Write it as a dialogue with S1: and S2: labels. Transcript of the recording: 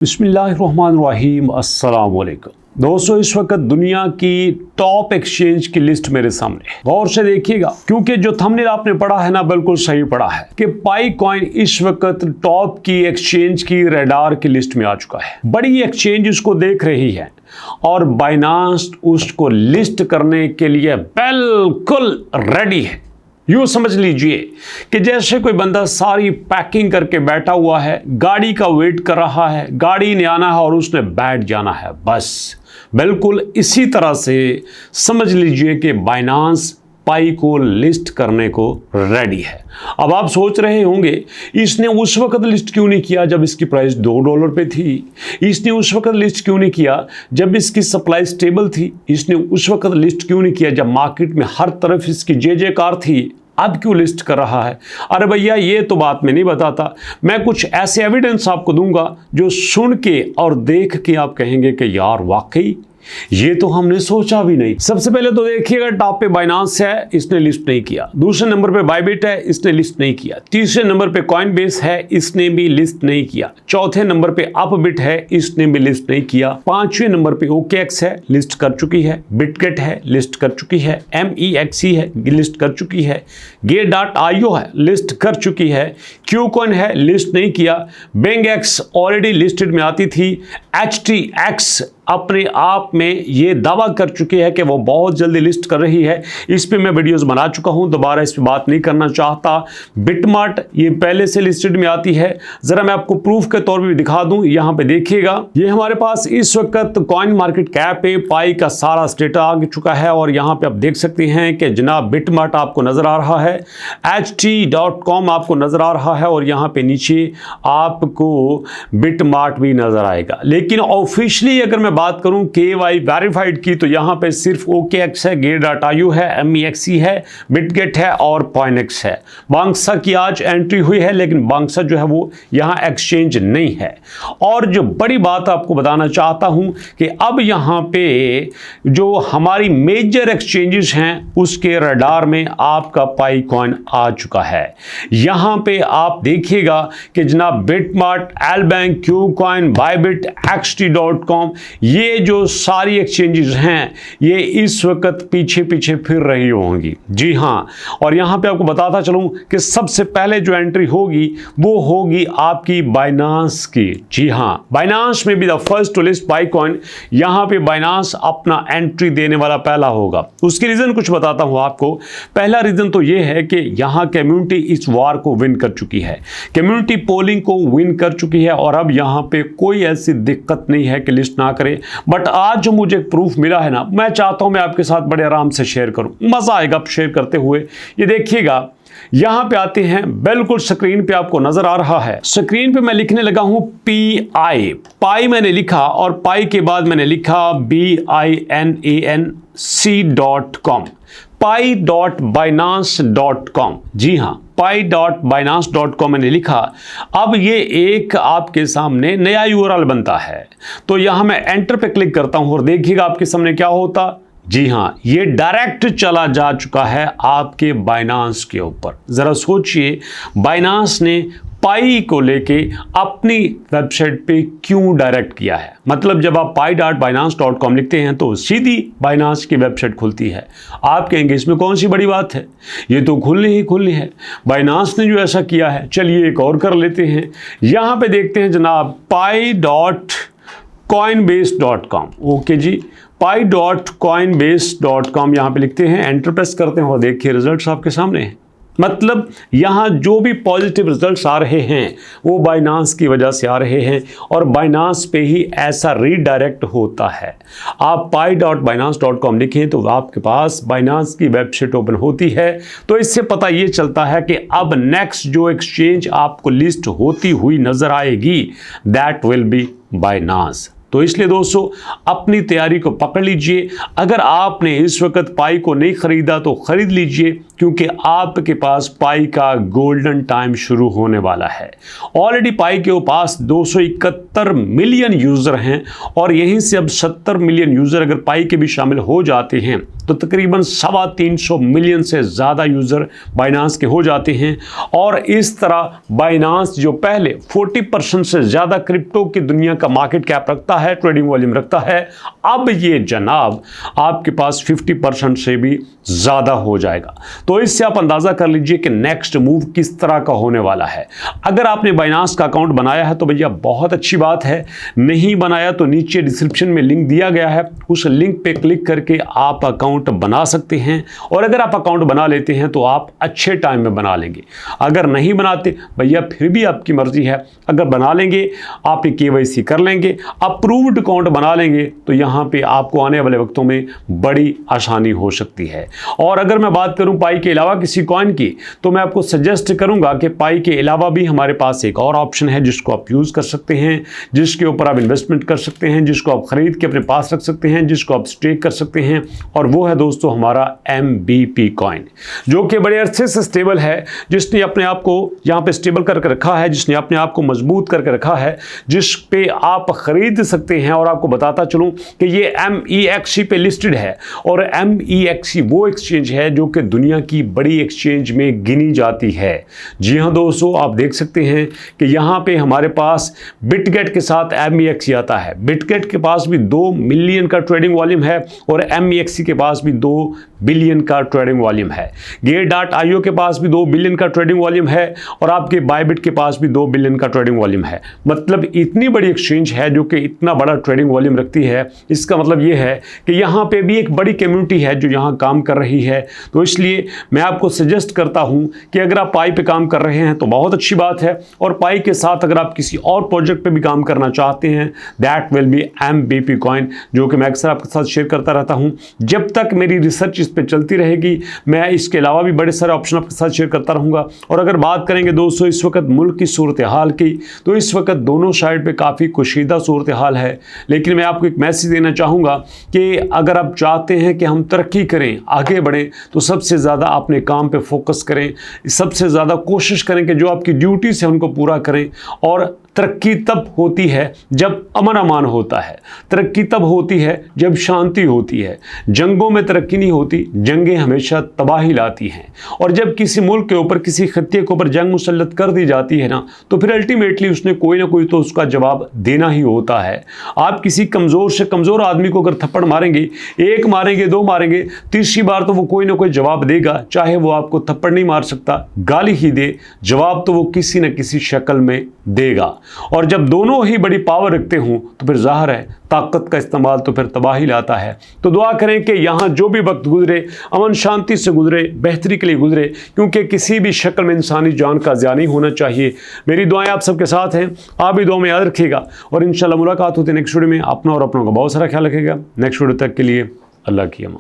S1: बिस्मिल्लाहिर्रहमानिर्रहीम अस्सलाम वालेकुम। दोस्तों, इस वक्त दुनिया की टॉप एक्सचेंज की लिस्ट मेरे सामने है। गौर से देखिएगा, क्योंकि जो थंबनेल आपने पढ़ा है ना, बिल्कुल सही पढ़ा है कि पाई कॉइन इस वक्त टॉप की एक्सचेंज की रडार की लिस्ट में आ चुका है। बड़ी एक्सचेंज उसको देख रही है और बाइनांस उसको लिस्ट करने के लिए बिल्कुल रेडी है। यूँ समझ लीजिए कि जैसे कोई बंदा सारी पैकिंग करके बैठा हुआ है, गाड़ी का वेट कर रहा है, गाड़ी ने आना है और उसने बैठ जाना है, बस बिल्कुल इसी तरह से समझ लीजिए कि बाइनांस पाई को लिस्ट करने को रेडी है। अब आप सोच रहे होंगे, इसने उस वक्त लिस्ट क्यों नहीं किया जब इसकी प्राइस $2 पे थी? इसने उस वक्त लिस्ट क्यों नहीं किया जब इसकी सप्लाई स्टेबल थी? इसने उस वक्त लिस्ट क्यों नहीं किया जब मार्केट में हर तरफ इसकी जय जयकार थी? अब क्यों लिस्ट कर रहा है? अरे भैया, ये तो बात मैं नहीं बताता। मैं कुछ ऐसे एविडेंस आपको दूंगा जो सुन के और देख के आप कहेंगे कि यार वाकई ये तो हमने सोचा भी नहीं। सबसे पहले तो देखिएगा, टॉप पे बाइनांस है, इसने लिस्ट नहीं किया। दूसरे नंबर पे बाइबिट है, इसने लिस्ट नहीं किया। तीसरे नंबर पे कॉइनबेस है, इसने भी लिस्ट नहीं किया। चौथे नंबर पे अपबिट है, इसने भी लिस्ट नहीं किया। पांचवें नंबर पे OKX है, लिस्ट कर चुकी है। बिटगेट है, लिस्ट कर चुकी है। MEXC है, लिस्ट कर चुकी है। Gate.io है, लिस्ट कर चुकी है। Qcoin है, लिस्ट नहीं किया। BangX ऑलरेडी लिस्टेड में आती थी। HTX अपने आप में ये दावा कर चुकी है कि वो बहुत जल्दी लिस्ट कर रही है। इस पे मैं वीडियोस बना चुका हूं, दोबारा इस पे बात नहीं करना चाहता। बिटमार्ट ये पहले से लिस्टेड में आती है। जरा मैं आपको प्रूफ के तौर पे भी दिखा दूं, यहां पे देखिएगा, ये हमारे पास इस वक्त कॉइन मार्केट कैप पे पाई का सारा स्टेटा आ चुका है और यहां पे आप देख सकते हैं कि जनाब बिटमार्ट आपको नजर आ रहा है, HT.com आपको नजर आ रहा है और यहां पे नीचे आपको बिटमार्ट भी नजर आएगा। लेकिन ऑफिशियली अगर मैं बात करूं KY वेरीफाइड की, तो यहां पे सिर्फ OKX है, Gate.io है, MEXC है, बिटगेट है और पॉइनेक्स है। बांग्सा की आज एंट्री हुई है, लेकिन बांग्सा जो है वो यहां एक्सचेंज नहीं है। और जो बड़ी बात आपको बताना चाहता हूं कि अब यहां पे जो हमारी मेजर एक्सचेंजेस हैं उसके रडार में आपका पाई कॉइन आ चुका है। यहां पे आप देखिएगा कि जनाब बिटमार्ट, एलबैंक, Qcoin, बाइबिट, XT.com, ये जो सारी एक्सचेंजेस हैं ये इस वक्त पीछे पीछे फिर रही होंगी। जी हाँ, और यहां पे आपको बताता चलूं कि सबसे पहले जो एंट्री होगी वो होगी आपकी बाइनांस की। जी हाँ, बाइनांस में भी the first to list Pi coin, यहां पे बाइनांस अपना एंट्री देने वाला पहला होगा। उसकी रीजन कुछ बताता हूं आपको। पहला रीजन तो ये है कि यहां कम्युनिटी इस वार को विन कर चुकी है, कम्युनिटी पोलिंग को विन कर चुकी है और अब यहां पे कोई ऐसी दिक्कत नहीं है कि लिस्ट ना करे। बट आज जो मुझे प्रूफ मिला है ना, मैं चाहता हूं मैं आपके साथ बड़े आराम से शेयर करूं, मजा आएगा शेयर करते हुए। ये देखिएगा, यहां पे आते हैं, बिल्कुल स्क्रीन पे आपको नजर आ रहा है। स्क्रीन पे मैं लिखने लगा हूं PI, पाई मैंने लिखा और पाई के बाद मैंने लिखा BINANC.com, pi.binance.com। जी हां, pi.binance.com मैंने लिखा। अब ये एक आपके सामने नया URL बनता है, तो यहां मैं एंटर पे क्लिक करता हूं और देखिएगा आपके सामने क्या होता। जी हां, ये डायरेक्ट चला जा चुका है आपके बाइनांस के ऊपर। जरा सोचिए, बाइनांस ने पाई को लेके अपनी वेबसाइट पे क्यों डायरेक्ट किया है। मतलब जब आप pi.binance.com लिखते हैं तो सीधी बाइनांस की वेबसाइट खुलती है। आप कहेंगे इसमें कौन सी बड़ी बात है, ये तो खुलनी ही खुलनी है, बाइनांस ने जो ऐसा किया है। चलिए एक और कर लेते हैं। यहां पे देखते हैं जनाब pi.coinbase.com। ओके जी, pi.coinbase.com यहां पे लिखते हैं, एंटर प्रेस करते हैं और देखिए रिजल्ट्स आपके सामने हैं। मतलब यहां जो भी पॉजिटिव रिजल्ट्स आ रहे हैं वो बाइनांस की वजह से आ रहे हैं और बाइनांस पे ही ऐसा रीडायरेक्ट होता है। आप pi.binance.com लिखें तो आपके पास बाइनांस की वेबसाइट ओपन होती है। तो इससे पता ये चलता है कि अब नेक्स्ट जो एक्सचेंज आपको लिस्ट होती हुई नजर आएगी, दैट विल बी बाइनांस। तो इसलिए दोस्तों अपनी तैयारी को पकड़ लीजिए। अगर आपने इस वक्त पाई को नहीं खरीदा तो खरीद लीजिए, क्योंकि आपके पास पाई का गोल्डन टाइम शुरू होने वाला है। ऑलरेडी पाई के पास 271 मिलियन यूजर हैं और यहीं से अब 70 मिलियन यूजर अगर पाई के भी शामिल हो जाते हैं तो तकरीबन 350 मिलियन से ज़्यादा यूज़र बाइनांस के हो जाते हैं। और इस तरह बाइनांस जो पहले 40% से ज़्यादा क्रिप्टो की दुनिया का मार्केट कैप रखता है, ट्रेडिंग वॉल्यूम रखता है, अब ये जनाब आपके पास 50% से भी ज़्यादा हो जाएगा। तो इससे आप अंदाज़ा कर लीजिए कि नेक्स्ट मूव किस तरह का होने वाला है। अगर आपने बाइनांस का अकाउंट बनाया है तो भैया बहुत अच्छी बात है, नहीं बनाया तो नीचे डिस्क्रिप्शन में लिंक दिया गया है, उस लिंक पे क्लिक करके आप अकाउंट बना सकते हैं। और अगर आप अकाउंट बना लेते हैं तो आप अच्छे टाइम में बना लेंगे। अगर नहीं बनाते भैया फिर भी आपकी मर्जी है, अगर बना लेंगे आप KYC कर लेंगे, अप्रूव्ड अकाउंट बना लेंगे तो यहाँ पे आपको आने वाले वक्तों में बड़ी आसानी हो सकती है। और अगर मैं बात करूँ पाई के अलावा किसी कॉइन की तो मैं आपको सजेस्ट करूँगा कि पाई के अलावा भी हमारे पास एक और ऑप्शन है जिसको आप यूज़ कर सकते हैं, जिसके ऊपर आप इन्वेस्टमेंट कर सकते हैं, जिसको आप खरीद के अपने पास रख सकते हैं, जिसको आप स्टेक कर सकते हैं, और वो है दोस्तों हमारा MBP कॉइन, जो कि बड़े अरसे से स्टेबल है, जिसने अपने आप को यहाँ पे स्टेबल करके रखा है, जिसने अपने आप को मजबूत करके रखा है, जिस पे आप खरीद सकते हैं। और आपको बताता चलूँ कि ये MEXC पे लिस्टेड है और MEXC वो एक्सचेंज है जो कि दुनिया की बड़ी एक्सचेंज में गिनी जाती है। जी हाँ दोस्तों, आप देख सकते हैं कि यहाँ पे हमारे पास बिटगेट के साथ MEXC आता है। बिटगेट के पास भी 2 मिलियन का ट्रेडिंग वॉल्यूम है और MEXC के पास भी 2 बिलियन का ट्रेडिंग वॉल्यूम है। Gate.io के पास भी 2 बिलियन का ट्रेडिंग वॉल्यूम है और आपके बायबिट के पास भी 2 बिलियन का ट्रेडिंग वॉल्यूम है। मतलब इतनी बड़ी एक्सचेंज है जो कि इतना बड़ा ट्रेडिंग वॉल्यूम रखती है। इसका मतलब ये है कि यहाँ पे भी एक बड़ी कम्युनिटी है जो यहाँ काम कर रही है। तो इसलिए मैं आपको सजेस्ट करता हूँ कि अगर आप पाई पे काम कर रहे हैं तो बहुत अच्छी बात है, और पाई के साथ अगर आप किसी और प्रोजेक्ट पे भी काम करना चाहते हैं that will be MBP coin, जो कि मैं अक्सर आपके साथ शेयर करता रहता हूँ। जब तक मेरी रिसर्च इस पे चलती रहेगी मैं इसके अलावा भी बड़े सारे ऑप्शन आपके साथ शेयर करता रहूँगा। और अगर बात करेंगे दोस्तों इस वक्त मुल्क की सूरत हाल की, तो इस वक्त दोनों साइड पे काफ़ी कुशीदा सूरत हाल है। लेकिन मैं आपको एक मैसेज देना चाहूँगा कि अगर आप चाहते हैं कि हम तरक्की करें, आगे बढ़ें, तो सबसे ज़्यादा अपने काम पे फोकस करें, सबसे ज़्यादा कोशिश करें कि जो आपकी ड्यूटी है उनको पूरा करें। और तरक्की तब होती है जब अमन अमान होता है, तरक्की तब होती है जब शांति होती है। जंगों में तरक्की नहीं होती, जंगें हमेशा तबाही लाती हैं। और जब किसी मुल्क के ऊपर, किसी खत्ते के ऊपर जंग मुसल्लत कर दी जाती है ना, तो फिर अल्टीमेटली उसने कोई ना कोई तो उसका जवाब देना ही होता है। आप किसी कमज़ोर से कमज़ोर आदमी को अगर थप्पड़ मारेंगे, 1 मारेंगे, 2 मारेंगे, तीसरी बार तो वो कोई ना कोई जवाब देगा। चाहे वो आपको थप्पड़ नहीं मार सकता, गाली ही दे, जवाब तो वो किसी न किसी शक्ल में देगा। और जब दोनों ही बड़ी पावर रखते हों तो फिर ज़ाहिर है ताकत का इस्तेमाल तो फिर तबाही लाता है। तो दुआ करें कि यहाँ जो भी वक्त गुजरे अमन शांति से गुजरे, बेहतरी के लिए गुजरे, क्योंकि किसी भी शक्ल में इंसानी जान का ज़िया नहीं होना चाहिए। मेरी दुआएं आप सबके साथ हैं, आप भी दुआ में याद रखिएगा और इंशाल्लाह मुलाकात होती है नेक्स्ट वीडियो में। अपना और अपनों का बहुत सारा ख्याल रखिएगा। नेक्स्ट वीडियो तक के लिए अल्लाह की अमान।